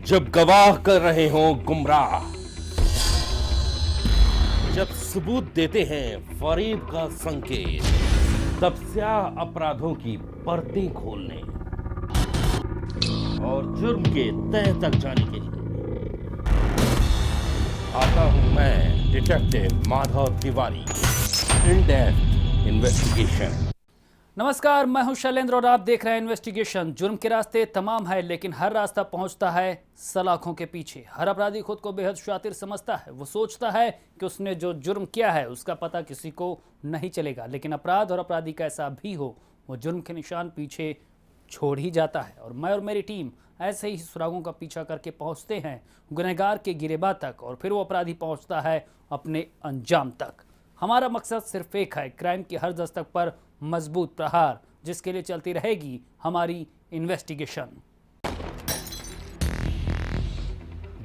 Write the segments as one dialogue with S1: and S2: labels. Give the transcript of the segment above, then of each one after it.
S1: जब गवाह कर रहे हों गुमराह, जब सबूत देते हैं फरेब का संकेत, तब स्याह अपराधों की परतें खोलने और जुर्म के तह तक जाने के लिए आता हूं मैं, detective Madhav Tiwari, in depth investigation.
S2: नमस्कार, मैं हूं शैलेंद्र और आप देख रहे हैं इन्वेस्टिगेशन। जुर्म के रास्ते तमाम है, लेकिन हर रास्ता पहुंचता है सलाखों के पीछे। हर अपराधी खुद को बेहद शातिर समझता है। वो सोचता है कि उसने जो जुर्म किया है उसका पता किसी को नहीं चलेगा, लेकिन अपराध और अपराधी कैसा भी हो, वो जुर्म के निशान पीछे छोड़ ही जाता है। और मैं और मेरी टीम ऐसे ही सुरागों का पीछा करके पहुंचते हैं गुनहगार के गिरेबान तक, और फिर वो अपराधी पहुंचता है अपने अंजाम तक। हमारा मकसद सिर्फ एक है, क्राइम की हर दस्तक पर मजबूत प्रहार, जिसके लिए चलती रहेगी हमारी इन्वेस्टिगेशन।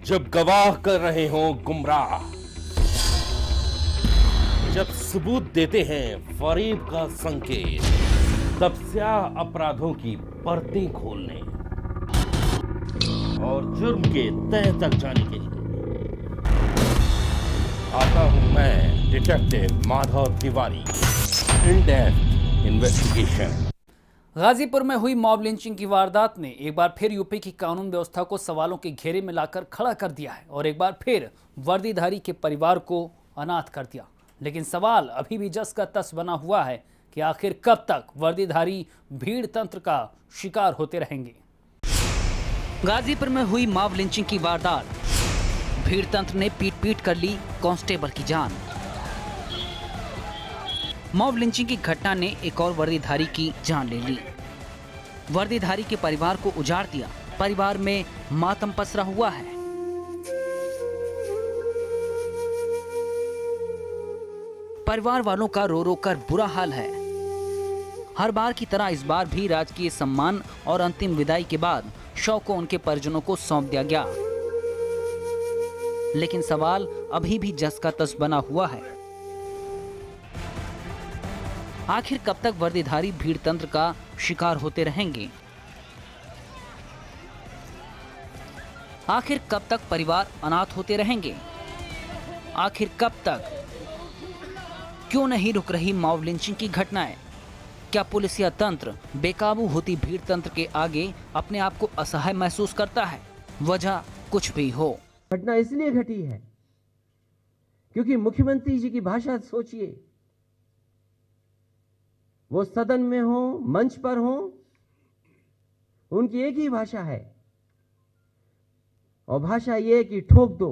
S1: जब गवाह कर रहे हों गुमराह, जब सबूत देते हैं फरेब का संकेत, तब स्याह अपराधों की परतें खोलने और जुर्म के तह तक जाने के लिए आता हूं मैं, detective Madhav Tiwari, in depth investigation.
S2: Ghazipur में हुई मॉब लिंचिंग की वारदात ने एक बार फिर यूपी की कानून व्यवस्था को सवालों के घेरे में लाकर खड़ा कर दिया है और एक बार फिर वर्दीधारी के परिवार को अनाथ कर दिया। लेकिन सवाल अभी भी जस का तस बना हुआ है कि आखिर कब तक वर्दीधारी भीड़ तंत्र का शिकार होते रहेंगे। गाजीपुर में हुई मॉब लिंचिंग की वारदात, भीड़ तंत्र ने पीट पीट कर ली कांस्टेबल की जान। मॉब लिंचिंग की घटना ने एक और वर्दीधारी की जान ले ली। वर्दीधारी के परिवार को उजाड़ दिया। परिवार में मातम पसरा हुआ है। परिवार वालों का रो रो कर बुरा हाल है। हर बार की तरह इस बार भी राजकीय सम्मान और अंतिम विदाई के बाद शव को उनके परिजनों को सौंप दिया गया। लेकिन सवाल अभी भी जस का तस बना हुआ है। आखिर कब तक वर्दीधारी भीड़ तंत्र का शिकार होते रहेंगे? आखिर कब तक परिवार अनाथ होते रहेंगे? आखिर कब तक? क्यों नहीं रुक रही मॉब लिंचिंग की घटनाएं? क्या पुलिस या तंत्र बेकाबू होती भीड़ तंत्र के आगे अपने आप को असहाय महसूस करता है? वजह कुछ भी हो,
S3: घटना इसलिए घटी है क्योंकि मुख्यमंत्री जी की भाषा सोचिए, वो सदन में हो, मंच पर हो, उनकी एक ही भाषा है और भाषा ये कि ठोक दो।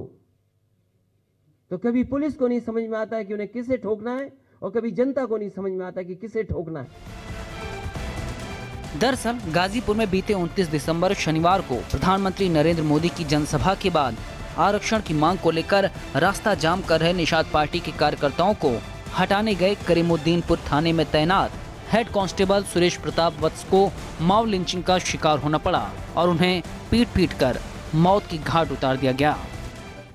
S3: तो कभी पुलिस को नहीं समझ में आता है कि उन्हें किसे ठोकना है और कभी जनता को नहीं समझ में आता कि किसे ठोकना है।
S2: दरअसल गाजीपुर में बीते 29 दिसंबर शनिवार को प्रधानमंत्री नरेंद्र मोदी की जनसभा के बाद आरक्षण की मांग को लेकर रास्ता जाम कर रहे निषाद पार्टी के कार्यकर्ताओं को हटाने गए करीमुद्दीनपुर थाने में तैनात हेड कांस्टेबल सुरेश प्रताप वत्स को मॉब लिंचिंग का शिकार होना पड़ा और उन्हें पीट पीट कर मौत की घाट उतार दिया गया।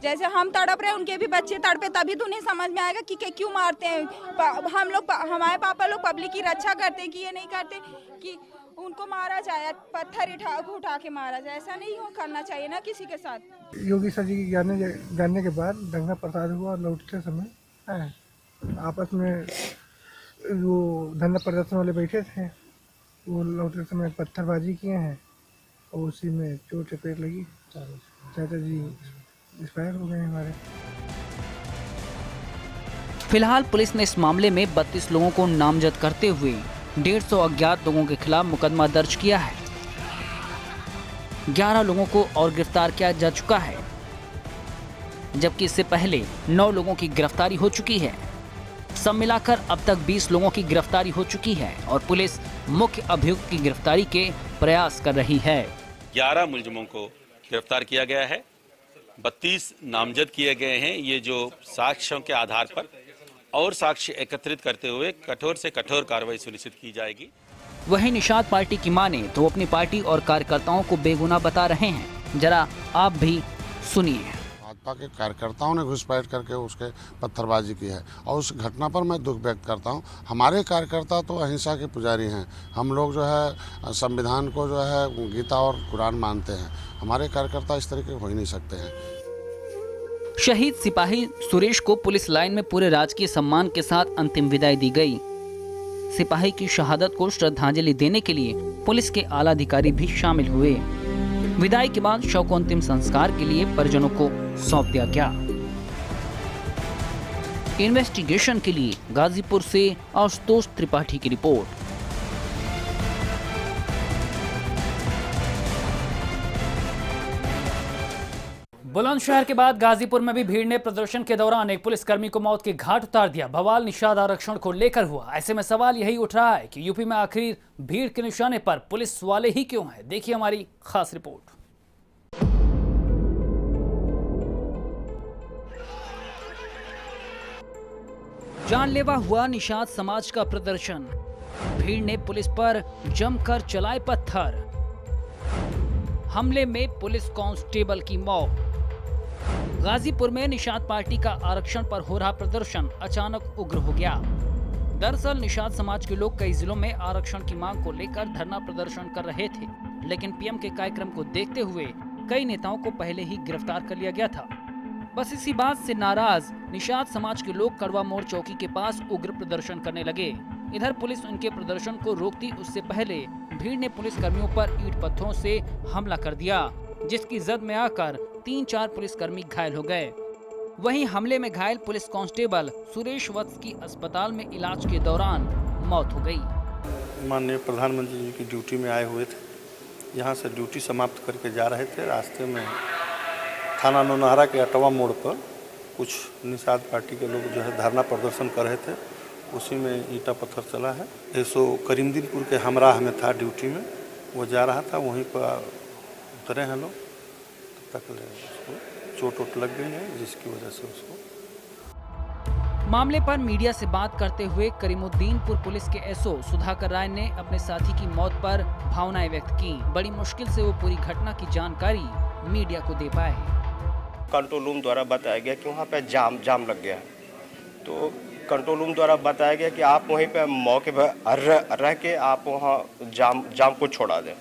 S4: जैसे हम तड़प रहे उनके भी बच्चे तड़पे, तभी तो उन्हें समझ में आएगा कि क्यों मारते हैं। हम लोग, हमारे पापा लोग पब्लिक की रक्षा करते हैं कि ये नहीं करते कि उनको मारा जाए, पत्थर उठा के मारा जाए। ऐसा नहीं हो करना चाहिए ना किसी के साथ।
S5: योगी सर जी जानने के बाद दंगा प्रसाद हुआ। लौटते समय आपस में वो धरना प्रदर्शन वाले बैठे थे, वो लौटते समय पत्थरबाजी किए हैं और उसी में चोट चपेट लगी। चाचा जी एक्सपायर हो गए हमारे।
S2: फिलहाल पुलिस ने इस मामले में 32 लोगों को नामजद करते हुए 150 अज्ञात लोगों के खिलाफ मुकदमा दर्ज किया है। 11 लोगों को और गिरफ्तार किया जा चुका है, जबकि इससे पहले 9 लोगों की गिरफ्तारी हो चुकी है। सब मिलाकर अब तक 20 लोगों की गिरफ्तारी हो चुकी है और पुलिस मुख्य अभियुक्त की गिरफ्तारी के प्रयास कर रही है।
S6: 11 मुलजिमों को गिरफ्तार किया गया है, 32 नामजद किए गए हैं। ये जो साक्ष्यों के आधार पर और साक्ष्य एकत्रित करते हुए कठोर से कठोर कार्रवाई सुनिश्चित की जाएगी।
S2: वहीं निषाद पार्टी की माने तो वो अपनी पार्टी और कार्यकर्ताओं को बेगुनाह बता रहे हैं। जरा आप भी सुनिए।
S7: भाजपा के कार्यकर्ताओं ने घुसपैठ करके उसके पत्थरबाजी की है और उस घटना पर मैं दुख व्यक्त करता हूं। हमारे कार्यकर्ता तो अहिंसा के पुजारी हैं। हम लोग जो है संविधान को जो है गीता और कुरान मानते हैं। हमारे कार्यकर्ता इस तरीके हो ही नहीं सकते हैं।
S2: शहीद सिपाही सुरेश को पुलिस लाइन में पूरे राजकीय सम्मान के साथ अंतिम विदाई दी गई। सिपाही की शहादत को श्रद्धांजलि देने के लिए पुलिस के आला अधिकारी भी शामिल हुए। विदाई के बाद शव को अंतिम संस्कार के लिए परिजनों को सौंप दिया गया। इन्वेस्टिगेशन के लिए गाजीपुर से आशुतोष त्रिपाठी की रिपोर्ट। बुलंदशहर के बाद गाजीपुर में भी भीड़ ने प्रदर्शन के दौरान एक पुलिसकर्मी को मौत के घाट उतार दिया। बवाल निषाद आरक्षण को लेकर हुआ। ऐसे में सवाल यही उठ रहा है कि यूपी में आखिर भीड़ के निशाने पर पुलिस वाले ही क्यों हैं? देखिए हमारी खास रिपोर्ट। जानलेवा हुआ निषाद समाज का प्रदर्शन। भीड़ ने पुलिस पर जमकर चलाए पत्थर। हमले में पुलिस कांस्टेबल की मौत। गाजीपुर में निषाद पार्टी का आरक्षण पर हो रहा प्रदर्शन अचानक उग्र हो गया। दरअसल निषाद समाज के लोग कई जिलों में आरक्षण की मांग को लेकर धरना प्रदर्शन कर रहे थे, लेकिन पीएम के कार्यक्रम को देखते हुए कई नेताओं को पहले ही गिरफ्तार कर लिया गया था। बस इसी बात से नाराज निषाद समाज के लोग कड़वा मोड़ चौकी के पास उग्र प्रदर्शन करने लगे। इधर पुलिस उनके प्रदर्शन को रोकती उससे पहले भीड़ ने पुलिस कर्मियों पर ईंट पत्थरों से हमला कर दिया, जिसकी जद में आकर 3-4 पुलिसकर्मी घायल हो गए। वहीं हमले में घायल पुलिस कांस्टेबल सुरेश वत्स की अस्पताल में इलाज के दौरान मौत हो गई।
S8: माननीय प्रधानमंत्री जी की ड्यूटी में आए हुए थे। यहां से ड्यूटी समाप्त करके जा रहे थे। रास्ते में थाना नौनहरा के अटवा मोड़ पर कुछ निषाद पार्टी के लोग जो है धरना प्रदर्शन कर रहे थे। उसी में ईंटा पत्थर चला है। ऐसो करीमदीनपुर के हमराह में था ड्यूटी में, वो जा रहा था, वहीं पर उतरे हैं लोग। तब तक उसको चोट लग गई है, जिसकी वजह से उसको।
S2: मामले पर मीडिया से बात करते हुए करीमुद्दीनपुर पुलिस के एसओ सुधाकर राय ने अपने साथी की मौत पर भावनाएं व्यक्त की। बड़ी मुश्किल से वो पूरी घटना की जानकारी मीडिया को दे पाए।
S9: कंट्रोल रूम द्वारा बताया गया कि वहाँ पे जाम लग गया है, तो कंट्रोल रूम द्वारा बताया गया कि आप वहीं पे मौके पर रह के आप वहाँ जाम को छोड़ा दें।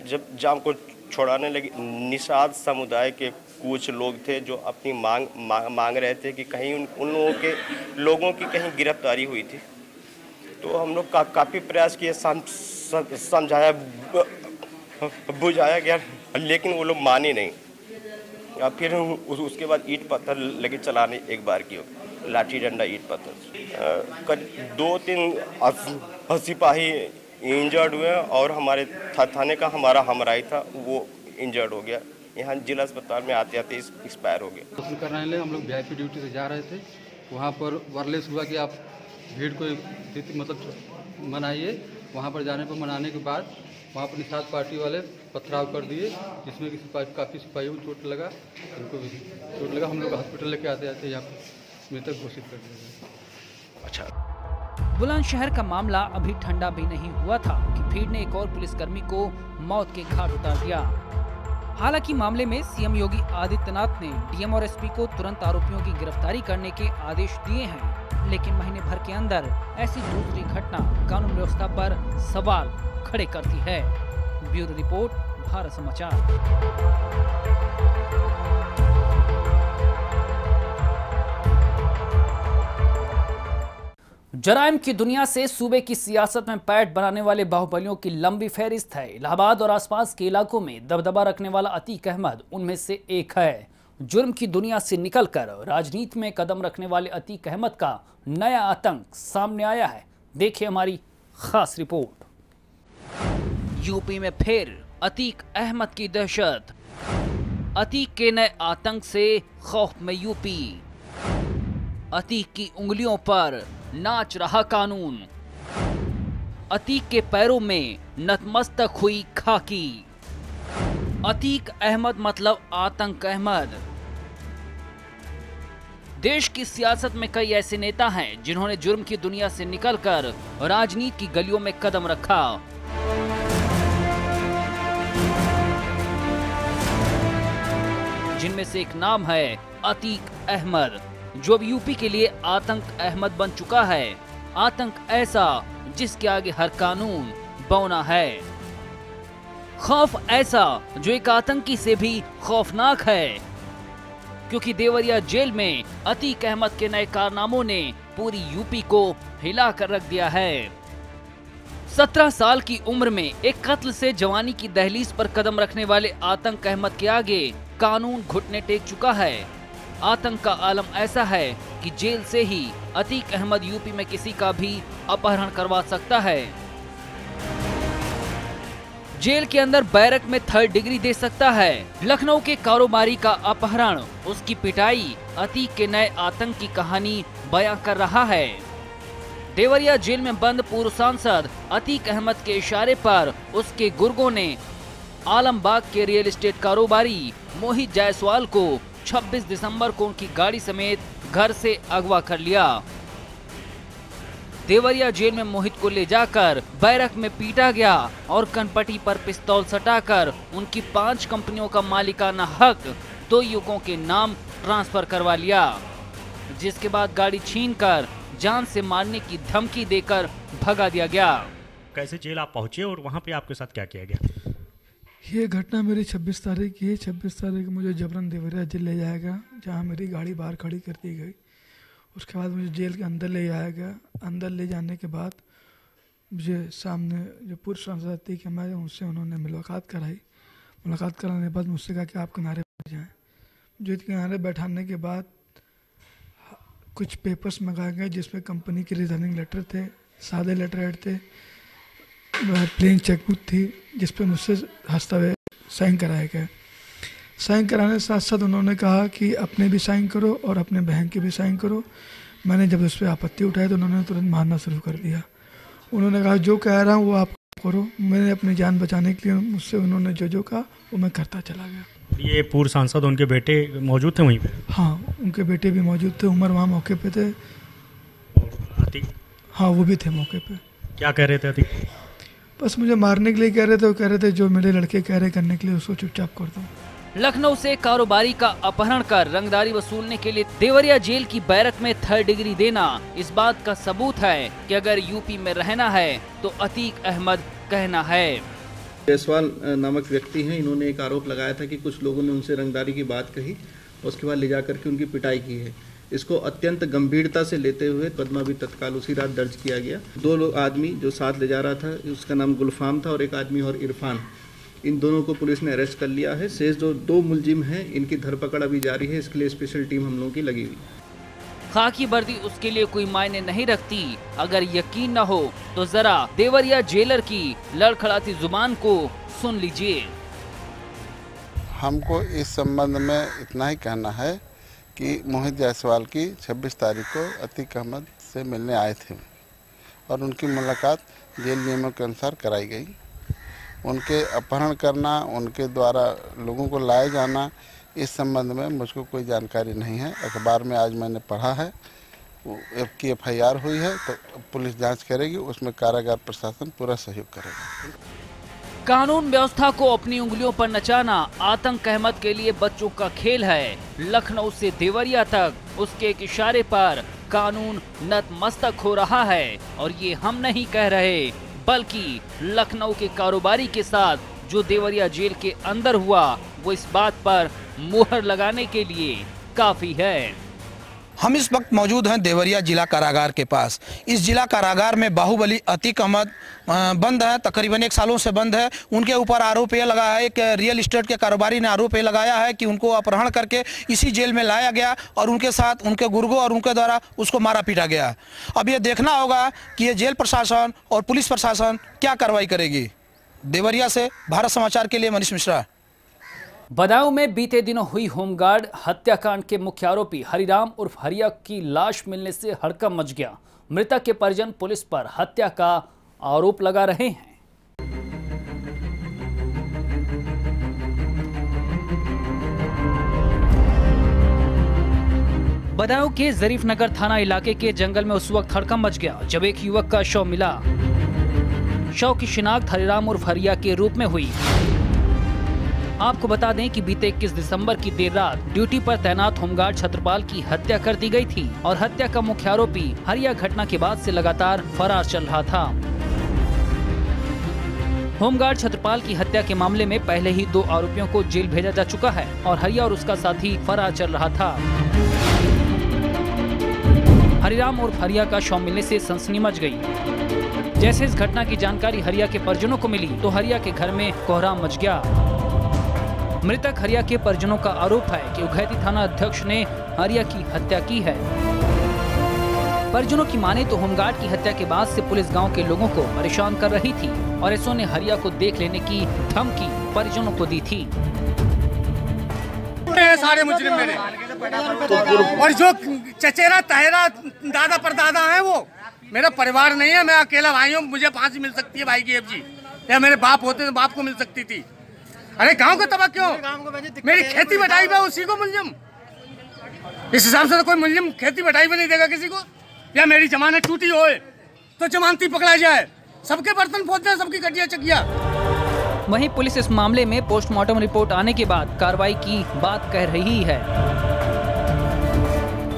S9: जब जाम को छोड़ाने लगे, निषाद समुदाय के कुछ लोग थे जो अपनी मांग रहे थे कि कहीं उन लोगों की कहीं गिरफ्तारी हुई थी। तो हम लोग काफ़ी प्रयास किए, समझाया बुझाया गया, लेकिन वो लोग माने नहीं। फिर उसके बाद ईंट पत्थर लगे चलाने एक बार की, लाठी डंडा ईंट पत्थर। 2-3 सिपाही इंजर्ड हुए और हमारे थाने का हमारा हमराही था, वो इंजर्ड हो गया। यहाँ जिला अस्पताल में आते आते एक्सपायर हो गया।
S10: दर्शन करने लिए हम लोग वीआईपी ड्यूटी से जा रहे थे। वहाँ पर वायरलेस हुआ कि आप भीड़ को मतलब मनाइए। वहाँ पर जाने पर मनाने के बाद वहाँ पर निषाद पार्टी वाले पथराव कर दिए, जिसमें कि काफ़ी सिपाहियों को चोट लगा, उनको भी चोट लगा। हम लोग हॉस्पिटल लेके आते आते यहाँ पर मृतक घोषित कर दिया गया।
S2: अच्छा, बुलंदशहर का मामला अभी ठंडा भी नहीं हुआ था कि भीड़ ने एक और पुलिसकर्मी को मौत के घाट उतार दिया। हालांकि मामले में सीएम योगी आदित्यनाथ ने डीएम और एसपी को तुरंत आरोपियों की गिरफ्तारी करने के आदेश दिए हैं, लेकिन महीने भर के अंदर ऐसी दूसरी घटना कानून व्यवस्था पर सवाल खड़े करती है। ब्यूरो रिपोर्ट, भारत समाचार। जराइम की दुनिया से सूबे की सियासत में पैठ बनाने वाले बाहुबलियों की लंबी फहरिस्त है। इलाहाबाद और आसपास के इलाकों में दबदबा रखने वाला अतीक अहमद उनमें से एक है। जुर्म की दुनिया से निकलकर राजनीति में कदम रखने वाले अतीक अहमद का नया आतंक सामने आया है। देखिए हमारी खास रिपोर्ट। यूपी में फिर अतीक अहमद की दहशत। अतीक के नए आतंक से खौफ में यूपी। अतीक की उंगलियों पर नाच रहा कानून। अतीक के पैरों में नतमस्तक हुई खाकी। अतीक अहमद मतलब आतंक अहमद। देश की सियासत में कई ऐसे नेता हैं जिन्होंने जुर्म की दुनिया से निकलकर राजनीति की गलियों में कदम रखा। जिनमें में से एक नाम है अतीक अहमद, जो अब यूपी के लिए आतंक अहमद बन चुका है। आतंक ऐसा जिसके आगे हर कानून बौना है, खौफ ऐसा जो एक आतंकी से भी खौफनाक है, क्योंकि देवरिया जेल में अतीक अहमद के नए कारनामों ने पूरी यूपी को हिला कर रख दिया है। 17 साल की उम्र में एक कत्ल से जवानी की दहलीज पर कदम रखने वाले आतंक अहमद के आगे कानून घुटने टेक चुका है। आतंक का आलम ऐसा है कि जेल से ही अतीक अहमद यूपी में किसी का भी अपहरण करवा सकता है। जेल के अंदर बैरक में 3rd डिग्री दे सकता है। लखनऊ के कारोबारी का अपहरण, उसकी पिटाई अतीक के नए आतंक की कहानी बयां कर रहा है। देवरिया जेल में बंद पूर्व सांसद अतीक अहमद के इशारे पर उसके गुर्गों ने आलमबाग के रियल एस्टेट कारोबारी मोहित जायसवाल को 26 दिसंबर को उनकी गाड़ी समेत घर से अगवा कर लिया। देवरिया जेल में मोहित को ले जाकर बैरक में पीटा गया और कनपटी पर पिस्तौल सटाकर उनकी 5 कंपनियों का मालिकाना हक 2 युवकों के नाम ट्रांसफर करवा लिया, जिसके बाद गाड़ी छीनकर जान से मारने की धमकी देकर भगा दिया गया।
S11: कैसे जेल आप पहुंचे और वहां पे आपके साथ क्या किया गया?
S5: ये घटना मेरी 26 तारीख की है। 26 तारीख को मुझे जबरन देवरिया जेल ले जाया गया, जहाँ मेरी गाड़ी बाहर खड़ी कर दी गई। उसके बाद मुझे जेल के अंदर ले जाया गया। अंदर ले जाने के बाद मुझे सामने जो पूर्व सांसद अतीक अहमद उनसे उन्होंने मुलाकात कराई। मुलाकात कराने के बाद मुझसे कहा कि आप किनारे बैठ जाएँ। जो किनारे बैठाने के बाद कुछ पेपर्स मंगाए गए जिसमें कंपनी के रिजर्निंग लेटर थे, सादे लेटर हेड थे, प्लेन चेकबुक थी, जिस पर मुझसे हस्तावेज साइन कराए गए। साइन कराने के साथ साथ उन्होंने कहा कि अपने भी साइन करो और अपने बहन के भी साइन करो। मैंने जब उस पर आपत्ति उठाई तो उन्होंने तुरंत मारना शुरू कर दिया। उन्होंने कहा जो कह रहा हूँ वो आप करो। मैंने अपनी जान बचाने के लिए मुझसे उन्होंने जो कहा वो मैं करता चला गया।
S11: ये पूर्व सांसद उनके बेटे मौजूद थे वहीं पे?
S5: हाँ, उनके बेटे भी मौजूद थे। उमर वहाँ मौके पे थे।
S11: अतीक?
S5: हाँ, वो भी थे मौके पे।
S11: क्या कह रहे थे अतीक?
S5: बस मुझे मारने के लिए कह रहे थे। वो कह रहे थे जो मेरे लड़के कह रहे करने के लिए उसको चुपचाप कर दो।
S2: लखनऊ से कारोबारी का अपहरण कर रंगदारी वसूलने के लिए देवरिया जेल की बैरक में 3rd डिग्री देना इस बात का सबूत है कि अगर यूपी में रहना है तो अतीक अहमद कहना है।
S8: जायसवाल नामक व्यक्ति हैं, इन्होंने एक आरोप लगाया था कि कुछ लोगों ने उनसे रंगदारी की बात कही, उसके बाद ले जाकर के उनकी पिटाई की है। इसको अत्यंत गंभीरता से लेते हुए मुकदमा भी तत्काल उसी रात दर्ज किया गया। 2 आदमी जो साथ ले जा रहा था, उसका नाम गुलफाम था और एक आदमी और इरफान, इन दोनों को पुलिस ने अरेस्ट कर लिया है। शेष जो 2 मुलजिम हैं इनकी धरपकड़ अभी जारी है। इसके लिए स्पेशल टीम हम लोगों की लगी हुई।
S2: खाकी वर्दी उसके लिए कोई मायने नहीं रखती। अगर यकीन न हो तो जरा देवरिया जेलर की लड़खड़ाती जुबान को सुन लीजिए।
S7: हमको इस संबंध में इतना ही कहना है कि मोहित जायसवाल की 26 तारीख को अतीक अहमद से मिलने आए थे और उनकी मुलाकात जेल नियमों के अनुसार कराई गई। उनके अपहरण करना, उनके द्वारा लोगों को लाए जाना, इस संबंध में मुझको कोई जानकारी नहीं है। अखबार में आज मैंने पढ़ा है की FIR हुई है, तो पुलिस जांच करेगी, उसमें कारागार प्रशासन पूरा सहयोग करेगा।
S2: कानून व्यवस्था को अपनी उंगलियों पर नचाना आतंक अहमद के लिए बच्चों का खेल है। लखनऊ से देवरिया तक उसके एक इशारे पर कानून नतमस्तक हो रहा है और ये हम नहीं कह रहे, बल्कि लखनऊ के कारोबारी के साथ जो देवरिया जेल के अंदर हुआ वो इस बात पर मुहर लगाने के लिए काफी है।
S12: हम इस वक्त मौजूद हैं देवरिया जिला कारागार के पास। इस जिला कारागार में बाहुबली अतीक अहमद बंद है, तकरीबन 1 सालों से बंद है। उनके ऊपर आरोप ये लगा है कि रियल एस्टेट के कारोबारी ने आरोप ये लगाया है कि उनको अपहरण करके इसी जेल में लाया गया और उनके साथ उनके गुर्गों और उनके द्वारा उसको मारा पीटा गया। अब ये देखना होगा कि ये जेल प्रशासन और पुलिस प्रशासन क्या कार्रवाई करेगी। देवरिया से भारत समाचार के लिए मनीष मिश्रा।
S2: बदायूं में बीते दिनों हुई होमगार्ड हत्याकांड के मुख्य आरोपी हरिराम उर्फ हरिया की लाश मिलने से हड़कंप मच गया। मृतक के परिजन पुलिस पर हत्या का आरोप लगा रहे हैं। बदायूं के जरीफ नगर थाना इलाके के जंगल में उस वक्त हड़कंप मच गया जब एक युवक का शव मिला। शव की शिनाख्त हरिराम उर्फ हरिया के रूप में हुई। आपको बता दें कि बीते 21 दिसंबर की देर रात ड्यूटी पर तैनात होमगार्ड छत्रपाल की हत्या कर दी गई थी और हत्या का मुख्य आरोपी हरिया घटना के बाद से लगातार फरार चल रहा था। होमगार्ड छत्रपाल की हत्या के मामले में पहले ही 2 आरोपियों को जेल भेजा जा चुका है और हरिया और उसका साथी फरार चल रहा था। हरिराम और हरिया का शव मिलने से सनसनी मच गई। जैसे इस घटना की जानकारी हरिया के परिजनों को मिली तो हरिया के घर में कोहराम मच गया। मृतक हरिया के परिजनों का आरोप है कि उघैती थाना अध्यक्ष ने हरिया की हत्या की है। परिजनों की माने तो होमगार्ड की हत्या के बाद से पुलिस गांव के लोगों को परेशान कर रही थी और एसओ ने हरिया को देख लेने की धमकी परिजनों को दी थी।
S13: सारे मुजरिम मेरे और जो चचेरा तहेरा दादा परदादा है वो मेरा परिवार नहीं है। मैं अकेला भाई हूँ, मुझे फांसी मिल सकती है भाई की एफजी, या मेरे बाप होते तो बाप को मिल सकती थी। अरे गांव का तबाह क्यों? मेरी खेती बटाई में उसी को मुलजिम, इस हिसाब से तो कोई मुलजिम खेती बटाई में नहीं देगा किसी को। या मेरी जमानत टूटी हो तो जमानती पकड़ा जाए, सबके बर्तन फोड़ दें, सबकी गड्डियां चकिया।
S2: वहीं पुलिस इस मामले में पोस्टमार्टम रिपोर्ट आने के बाद कार्रवाई की बात कह रही है।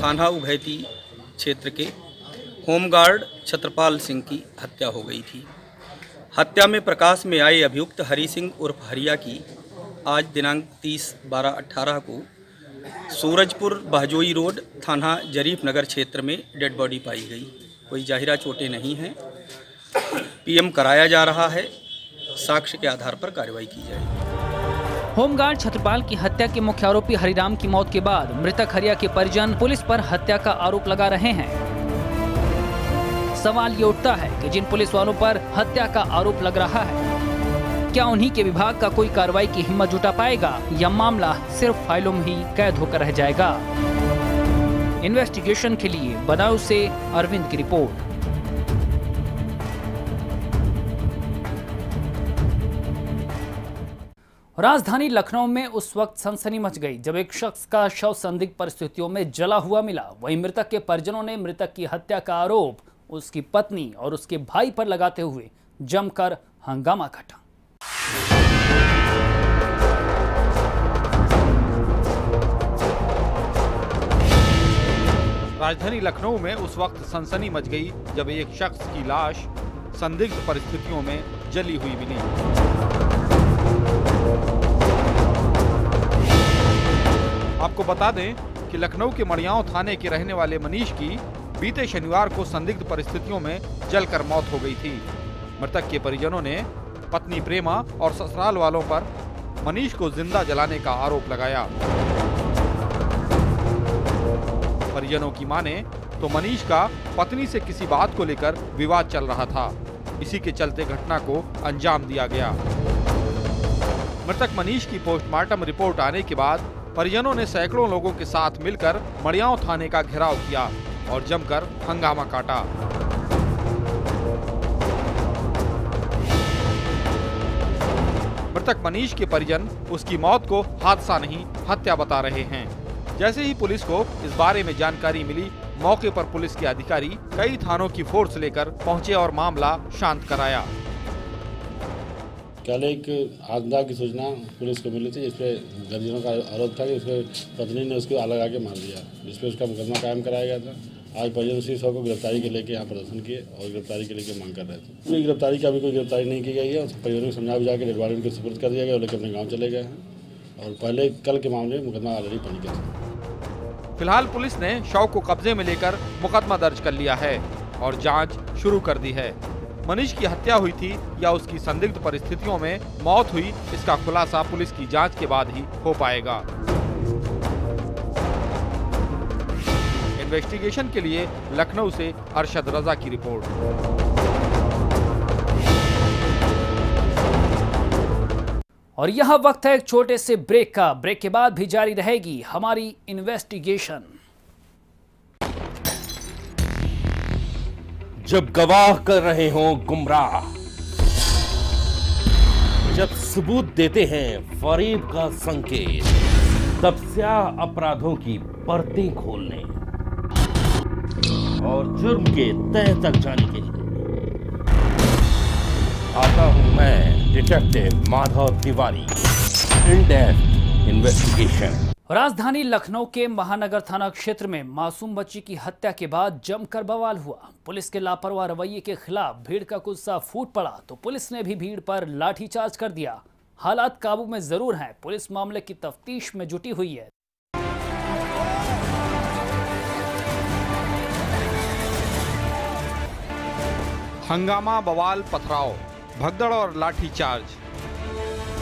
S14: थाना उघैती क्षेत्र के होमगार्ड छत्रपाल सिंह की हत्या हो गई थी। हत्या में प्रकाश में आए अभियुक्त हरि सिंह उर्फ हरिया की आज दिनांक 30/12/18 को सूरजपुर बहजोई रोड थाना जरीफ नगर क्षेत्र में डेड बॉडी पाई गई। कोई जाहिरा चोटें नहीं हैं। पीएम कराया जा रहा है। साक्ष्य के आधार पर कार्रवाई की जाएगी।
S2: होमगार्ड छत्रपाल की हत्या के मुख्य आरोपी हरिराम की मौत के बाद मृतक हरिया के परिजन पुलिस पर हत्या का आरोप लगा रहे हैं। सवाल ये उठता है कि जिन पुलिस वालों पर हत्या का आरोप लग रहा है, क्या उन्हीं के विभाग का कोई कार्रवाई की हिम्मत जुटा पाएगा या मामला सिर्फ फाइलों में ही कैद होकर रह जाएगा? इन्वेस्टिगेशन के लिए बनाऊ से अरविंद की रिपोर्ट। राजधानी लखनऊ में उस वक्त सनसनी मच गई जब एक शख्स का शव संदिग्ध परिस्थितियों में जला हुआ मिला। वहीं मृतक के परिजनों ने मृतक की हत्या का आरोप उसकी पत्नी और उसके भाई पर लगाते हुए जमकर हंगामा काटा।
S15: राजधानी लखनऊ में उस वक्त सनसनी मच गई जब एक शख्स की लाश संदिग्ध परिस्थितियों में जली हुई मिली। आपको बता दें कि लखनऊ के मड़ियाओं थाने के रहने वाले मनीष की बीते शनिवार को संदिग्ध परिस्थितियों में जलकर मौत हो गई थी। मृतक के परिजनों ने पत्नी प्रेमा और ससुराल वालों पर मनीष को जिंदा जलाने का आरोप लगाया। परिजनों की माने तो मनीष का पत्नी से किसी बात को लेकर विवाद चल रहा था। इसी के चलते घटना को अंजाम दिया गया। मृतक मनीष की पोस्टमार्टम रिपोर्ट आने के बाद परिजनों ने सैकड़ों लोगों के साथ मिलकर मड़ियाओं थाने का घेराव किया और जमकर हंगामा काटा। मृतक मनीष के परिजन उसकी मौत को हादसा नहीं हत्या बता रहे हैं। जैसे ही पुलिस को इस बारे में जानकारी मिली, मौके पर पुलिस के अधिकारी कई थानों की फोर्स लेकर पहुंचे और मामला शांत कराया।
S16: कल एक आत्मदाह की सूचना पुलिस को मिली थी, जिसपे परिजनों का आरोप था कि उसके पत्नी ने उसको आग लगा के मार दिया, जिसपे उसका मुकदमा कायम कराया गया था। आज परिजन उसी शव को गिरफ्तारी के लेके यहाँ प्रदर्शन किए और गिरफ्तारी के लेके मांग कर रहे थे। पूरी गिरफ्तारी का अभी कोई गिरफ्तारी नहीं की गई है। परिजनों को समझा बुझा के डेड बॉडी को सुपुर्द कर दिया गया और लेकर अपने गाँव चले गए हैं और पहले कल के मामले में मुकदमा ऑलरेडी पंजीकृत है।
S15: फिलहाल पुलिस ने शव को कब्जे में लेकर मुकदमा दर्ज कर लिया है और जांच शुरू कर दी है। मनीष की हत्या हुई थी या उसकी संदिग्ध परिस्थितियों में मौत हुई, इसका खुलासा पुलिस की जांच के बाद ही हो पाएगा। इन्वेस्टिगेशन के लिए लखनऊ से अरशद रजा की रिपोर्ट।
S2: और यह वक्त है एक छोटे से ब्रेक का। ब्रेक के बाद भी जारी रहेगी हमारी इन्वेस्टिगेशन।
S1: जब गवाह कर रहे हों गुमराह, जब सबूत देते हैं फरेब का संकेत, तब स्याह अपराधों की परतें खोलने और जुर्म के तह तक जाने के लिए आता हूं मैं detective Madhav Tiwari, in depth investigation.
S2: राजधानी लखनऊ के महानगर थाना क्षेत्र में मासूम बच्ची की हत्या के बाद जमकर बवाल हुआ। पुलिस के लापरवाह रवैये के खिलाफ भीड़ का गुस्सा फूट पड़ा तो पुलिस ने भी भीड़ पर लाठीचार्ज कर दिया। हालात काबू में जरूर हैं, पुलिस मामले की तफ्तीश में जुटी हुई है।
S15: हंगामा, बवाल, पथराव, भगदड़ और लाठीचार्ज।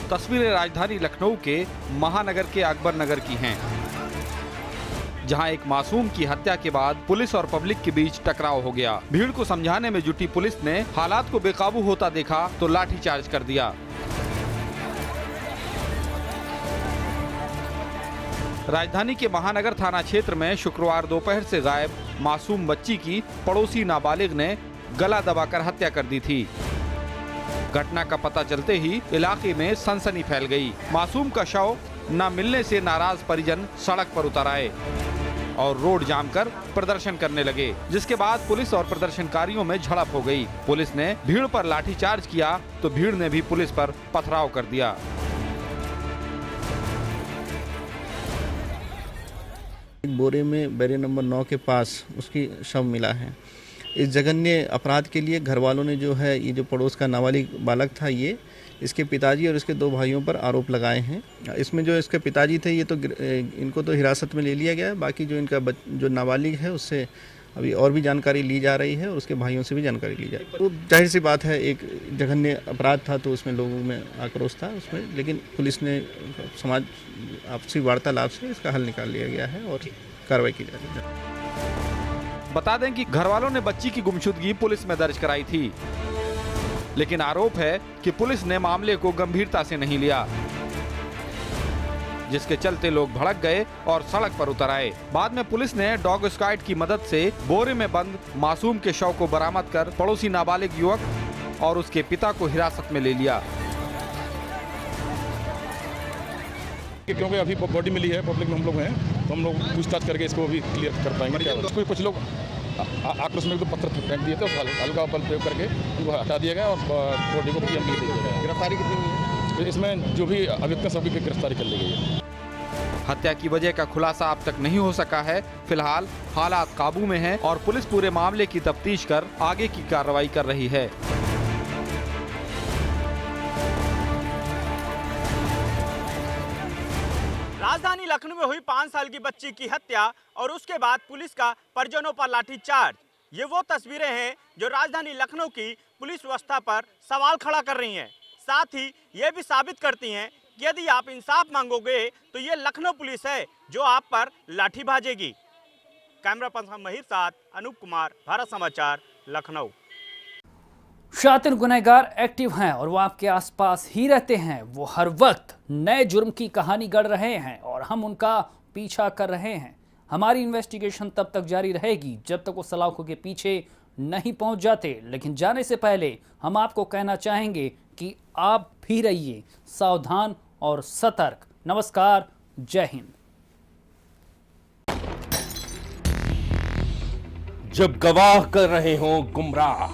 S15: तस्वीरें राजधानी लखनऊ के महानगर के अकबर नगर की हैं, जहां एक मासूम की हत्या के बाद पुलिस और पब्लिक के बीच टकराव हो गया। भीड़ को समझाने में जुटी पुलिस ने हालात को बेकाबू होता देखा तो लाठीचार्ज कर दिया। राजधानी के महानगर थाना क्षेत्र में शुक्रवार दोपहर से गायब मासूम बच्ची की पड़ोसी नाबालिग ने गला दबाकर हत्या कर दी थी। घटना का पता चलते ही इलाके में सनसनी फैल गई। मासूम का शव न मिलने से नाराज परिजन सड़क पर उतर आए और रोड जाम कर प्रदर्शन करने लगे, जिसके बाद पुलिस और प्रदर्शनकारियों में झड़प हो गई। पुलिस ने भीड़ पर लाठीचार्ज किया तो भीड़ ने भी पुलिस पर पथराव कर दिया।
S17: एक बोरे में बैरियर नंबर 9 के पास उसकी शव मिला है। इस जघन्य अपराध के लिए घर वालों ने जो है ये जो पड़ोस का नाबालिग बालक था, ये इसके पिताजी और इसके 2 भाइयों पर आरोप लगाए हैं। इसमें जो इसके पिताजी थे ये तो इनको तो हिरासत में ले लिया गया है। बाकी जो इनका जो नाबालिग है उससे अभी और भी जानकारी ली जा रही है और उसके भाइयों से भी जानकारी ली जा रही है। तो जाहिर सी बात है एक जघन्य अपराध था तो उसमें लोगों में आक्रोश था उसमें, लेकिन पुलिस ने समाज आपसी वार्तालाप से इसका हल निकाल लिया गया है और कार्रवाई की जा रही है।
S15: बता दें कि घर वालों ने बच्ची की गुमशुदगी पुलिस में दर्ज कराई थी, लेकिन आरोप है कि पुलिस ने मामले को गंभीरता से नहीं लिया, जिसके चलते लोग भड़क गए और सड़क पर उतर आए। बाद में पुलिस ने डॉग स्क्वाड की मदद से बोरे में बंद मासूम के शव को बरामद कर पड़ोसी नाबालिग युवक और उसके पिता को हिरासत में ले लिया।
S18: क्योंकि अभी बॉडी मिली है, पब्लिक में हम लोग हैं, तो हम लोग पूछताछ करके इसको भी क्लियर कर पाएंगे। क्या कुछ लोग आक्रोश में तो पत्थर फेंक दिए थे, हल्का बल प्रयोग करके उनको हटा दिया गया और बॉडी को पीएम दे दिया गया। गिरफ्तारी कितनी हुई है? इसमें जो भी अभियुक्त सबकी गिरफ्तारी कर ली गई है।
S15: हत्या की वजह का खुलासा अब तक नहीं हो सका है। फिलहाल हालात काबू में हैं और पुलिस पूरे मामले की तफ्तीश कर आगे की कार्रवाई कर रही है।
S19: राजधानी लखनऊ में हुई 5 साल की बच्ची की हत्या और उसके बाद पुलिस का परिजनों पर लाठीचार्ज, ये वो तस्वीरें हैं जो राजधानी लखनऊ की पुलिस व्यवस्था पर सवाल खड़ा कर रही हैं। साथ ही ये भी साबित करती हैं कि यदि आप इंसाफ मांगोगे तो ये लखनऊ पुलिस है जो आप पर लाठी भाजेगी। कैमरा पर्सन महिर साथ अनूप कुमार, भारत समाचार, लखनऊ।
S2: शातिर गुनहगार एक्टिव हैं और वो आपके आसपास ही रहते हैं। वो हर वक्त नए जुर्म की कहानी गढ़ रहे हैं और हम उनका पीछा कर रहे हैं। हमारी इन्वेस्टिगेशन तब तक जारी रहेगी जब तक वो सलाखों के पीछे नहीं पहुंच जाते। लेकिन जाने से पहले हम आपको कहना चाहेंगे कि आप भी रहिए सावधान और सतर्क। नमस्कार, जय हिंद।
S1: जब गवाह कर रहे हों गुमराह,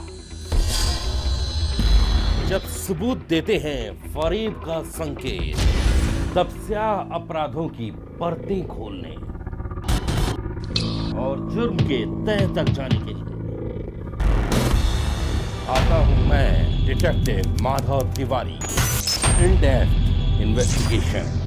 S1: जब सबूत देते हैं फरेब का संकेत, तब स्याह अपराधों की परतें खोलने और जुर्म के तह तक जाने के लिए आता हूं मैं, detective Madhav Tiwari, in depth investigation.